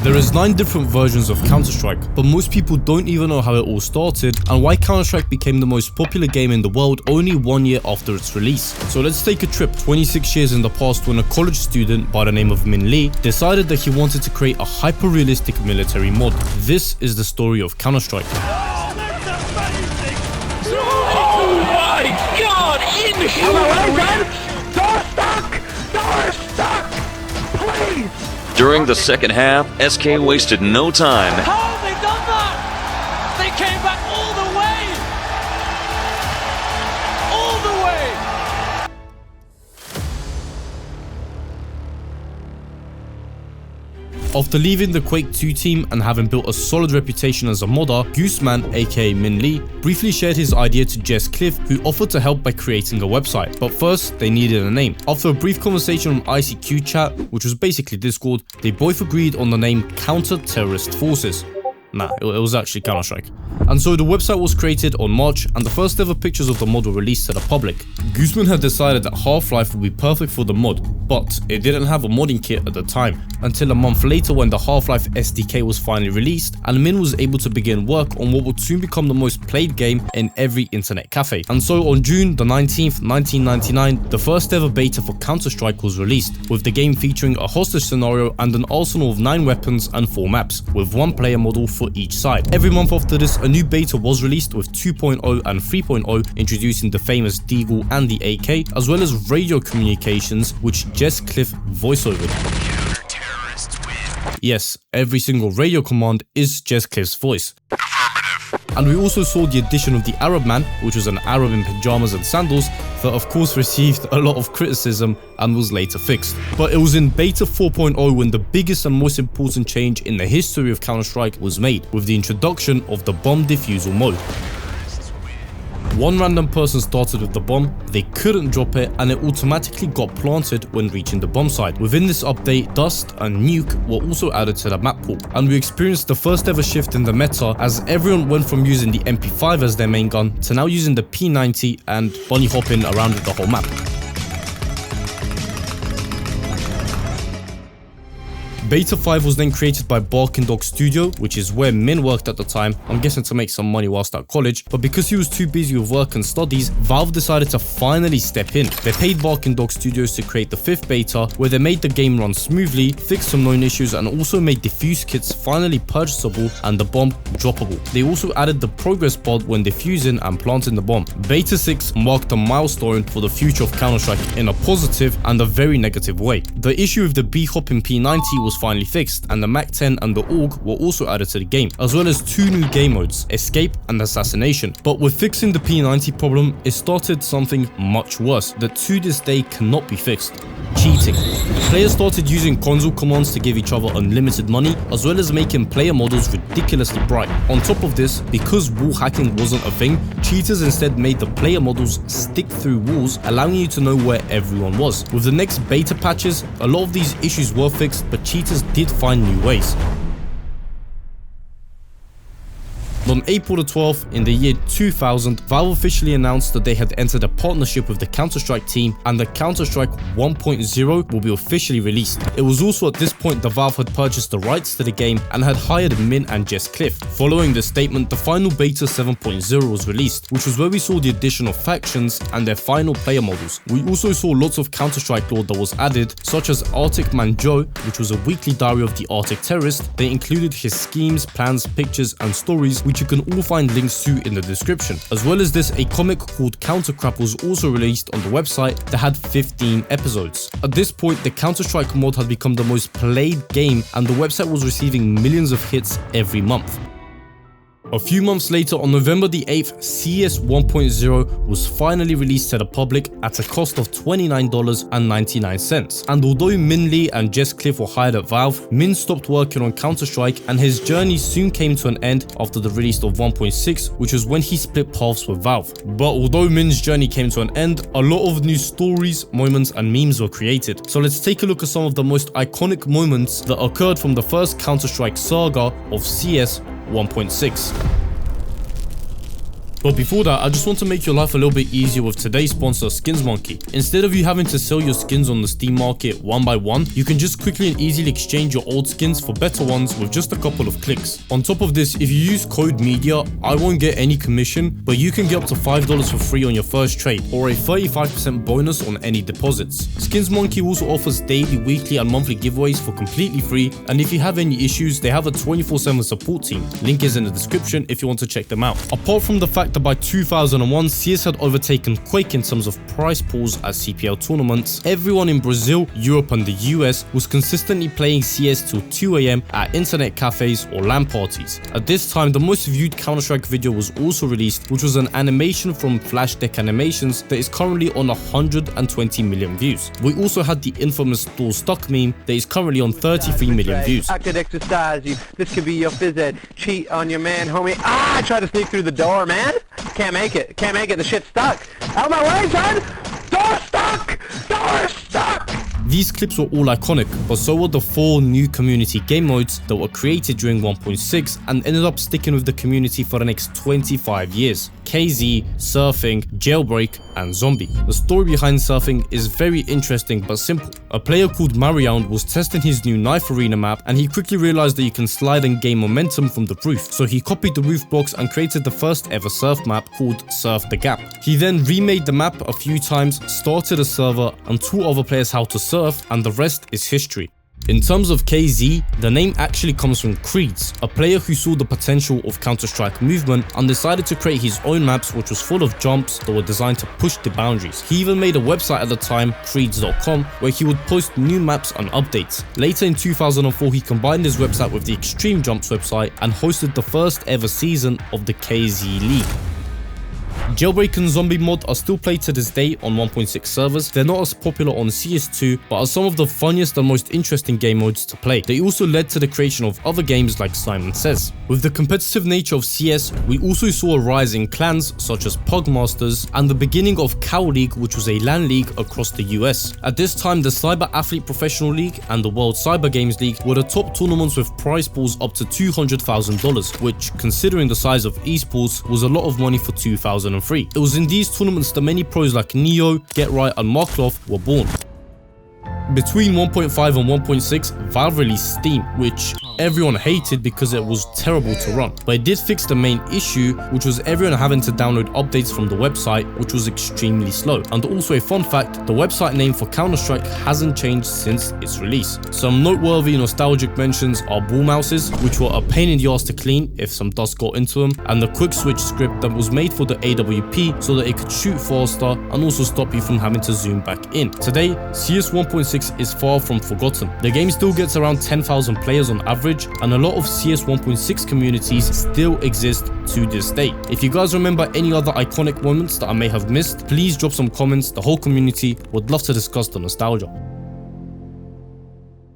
There is 9 different versions of Counter-Strike, but most people don't even know how it all started and why Counter-Strike became the most popular game in the world only 1 year after its release. So let's take a trip 26 years in the past when a college student by the name of Minh Lee decided that he wanted to create a hyper-realistic military mod. This is the story of Counter-Strike. Oh my god! Door stuck! Please! During the second half, SK wasted no time. How have they done that? They came back all the way! All the way! After leaving the Quake 2 team and having built a solid reputation as a modder, Gooseman, aka Minh Lee, briefly shared his idea to Jess Cliff, who offered to help by creating a website. But first, they needed a name. After a brief conversation on ICQ chat, which was basically Discord, they both agreed on the name Counter-Terrorist Forces. Nah, it was actually Counter-Strike. And so the website was created on March and the first ever pictures of the mod were released to the public. Gooseman had decided that Half-Life would be perfect for the mod, but it didn't have a modding kit at the time, until a month later when the Half-Life SDK was finally released and Min was able to begin work on what would soon become the most played game in every internet cafe. And so on June the 19th, 1999, the first ever beta for Counter-Strike was released, with the game featuring a hostage scenario and an arsenal of 9 weapons and 4 maps, with 1 player model for each side. Every month after this, a new beta was released with 2.0 and 3.0 introducing the famous Deagle and the AK, as well as radio communications which Jess Cliff voiceovered. Yes, every single radio command is Jess Cliff's voice. And we also saw the addition of the Arab Man, which was an Arab in pajamas and sandals that of course received a lot of criticism and was later fixed. But it was in beta 4.0 when the biggest and most important change in the history of Counter-Strike was made, with the introduction of the bomb defusal mode. One random person started with the bomb, they couldn't drop it, and it automatically got planted when reaching the bomb site. Within this update, Dust and Nuke were also added to the map pool, and we experienced the first ever shift in the meta as everyone went from using the MP5 as their main gun to now using the P90 and bunny hopping around with the whole map. Beta 5 was then created by Barking Dog Studio, which is where Min worked at the time, I'm guessing to make some money whilst at college, but because he was too busy with work and studies, Valve decided to finally step in. They paid Barking Dog Studios to create the 5th beta, where they made the game run smoothly, fixed some known issues, and also made defuse kits finally purchasable and the bomb droppable. They also added the progress pod when defusing and planting the bomb. Beta 6 marked a milestone for the future of Counter-Strike in a positive and a very negative way. The issue with the B-hopping P90 was finally fixed, and the MAC-10 and the AUG were also added to the game, as well as 2 new game modes, Escape and Assassination. But with fixing the P90 problem, it started something much worse that to this day cannot be fixed: cheating. Players started using console commands to give each other unlimited money, as well as making player models ridiculously bright. On top of this, because wall hacking wasn't a thing, cheaters instead made the player models stick through walls, allowing you to know where everyone was. With the next beta patches, a lot of these issues were fixed, but cheaters did find new ways. On April the 12th in the year 2000, Valve officially announced that they had entered a partnership with the Counter-Strike team and the Counter-Strike 1.0 will be officially released. It was also at this point that Valve had purchased the rights to the game and had hired Min and Jess Cliff. Following this statement, the final beta 7.0 was released, which was where we saw the addition of factions and their final player models. We also saw lots of Counter-Strike lore that was added, such as Arctic Man Joe, which was a weekly diary of the Arctic terrorist. They included his schemes, plans, pictures, and stories, which you can all find links to in the description. As well as this, a comic called Countercrap was also released on the website that had 15 episodes. At this point, the Counter-Strike mod had become the most played game and the website was receiving millions of hits every month. A few months later, on November the 8th, CS 1.0 was finally released to the public at a cost of $29.99. And although Minh Lee and Jess Cliff were hired at Valve, Min stopped working on Counter-Strike and his journey soon came to an end after the release of 1.6, which was when he split paths with Valve. But although Min's journey came to an end, a lot of new stories, moments, and memes were created. So let's take a look at some of the most iconic moments that occurred from the first Counter-Strike saga of CS 1.6. But before that, I just want to make your life a little bit easier with today's sponsor, Skins Monkey. Instead of you having to sell your skins on the Steam market one by one, you can just quickly and easily exchange your old skins for better ones with just a couple of clicks. On top of this, if you use code MEDIA, I won't get any commission, but you can get up to $5 for free on your first trade, or a 35% bonus on any deposits. Skins Monkey also offers daily, weekly and monthly giveaways for completely free, and if you have any issues, they have a 24/7 support team. Link is in the description if you want to check them out. Apart from the fact that by 2001, CS had overtaken Quake in terms of prize pools at CPL tournaments, everyone in Brazil, Europe and the US was consistently playing CS till 2 AM at internet cafes or LAN parties. At this time, the most viewed Counter-Strike video was also released, which was an animation from Flash Deck Animations that is currently on 120 million views. We also had the infamous Door Stuck meme that is currently on 33 million views. I could exercise you. This could be your phys ed. Cheat on your man, homie. I tried to sneak through the door, man. Can't make it. Can't make it. The shit's stuck. Out of my way, son! Door stuck! Door stuck! These clips were all iconic, but so were the 4 new community game modes that were created during 1.6 and ended up sticking with the community for the next 25 years. KZ, Surfing, Jailbreak, and Zombie. The story behind Surfing is very interesting but simple. A player called Marion was testing his new Knife Arena map and he quickly realized that you can slide and gain momentum from the roof, so he copied the roof blocks and created the first ever surf map called Surf the Gap. He then remade the map a few times, started a server, and taught other players how to surf, and the rest is history. In terms of KZ, the name actually comes from Creeds, a player who saw the potential of Counter-Strike movement and decided to create his own maps, which was full of jumps that were designed to push the boundaries. He even made a website at the time, creeds.com, where he would post new maps and updates. Later in 2004, he combined his website with the Extreme Jumps website and hosted the first ever season of the KZ League. Jailbreak and Zombie mod are still played to this day on 1.6 servers. They're not as popular on CS2, but are some of the funniest and most interesting game modes to play. They also led to the creation of other games like Simon Says. With the competitive nature of CS, we also saw a rise in clans such as Pugmasters and the beginning of Cow League, which was a LAN league across the US. At this time, the Cyber Athlete Professional League and the World Cyber Games League were the top tournaments with prize pools up to $200,000, which, considering the size of esports, was a lot of money for 2003. It was in these tournaments that many pros like Neo, Get Right and Markloff were born. Between 1.5 and 1.6, Valve released Steam, which everyone hated because it was terrible to run. But it did fix the main issue, which was everyone having to download updates from the website, which was extremely slow. And also a fun fact, the website name for Counter-Strike hasn't changed since its release. Some noteworthy nostalgic mentions are ball mouses, which were a pain in the ass to clean if some dust got into them, and the quick switch script that was made for the AWP so that it could shoot faster and also stop you from having to zoom back in. Today, CS 1.6 is far from forgotten. The game still gets around 10,000 players on average, and a lot of CS 1.6 communities still exist to this day. If you guys remember any other iconic moments that I may have missed, please drop some comments. The whole community would love to discuss the nostalgia.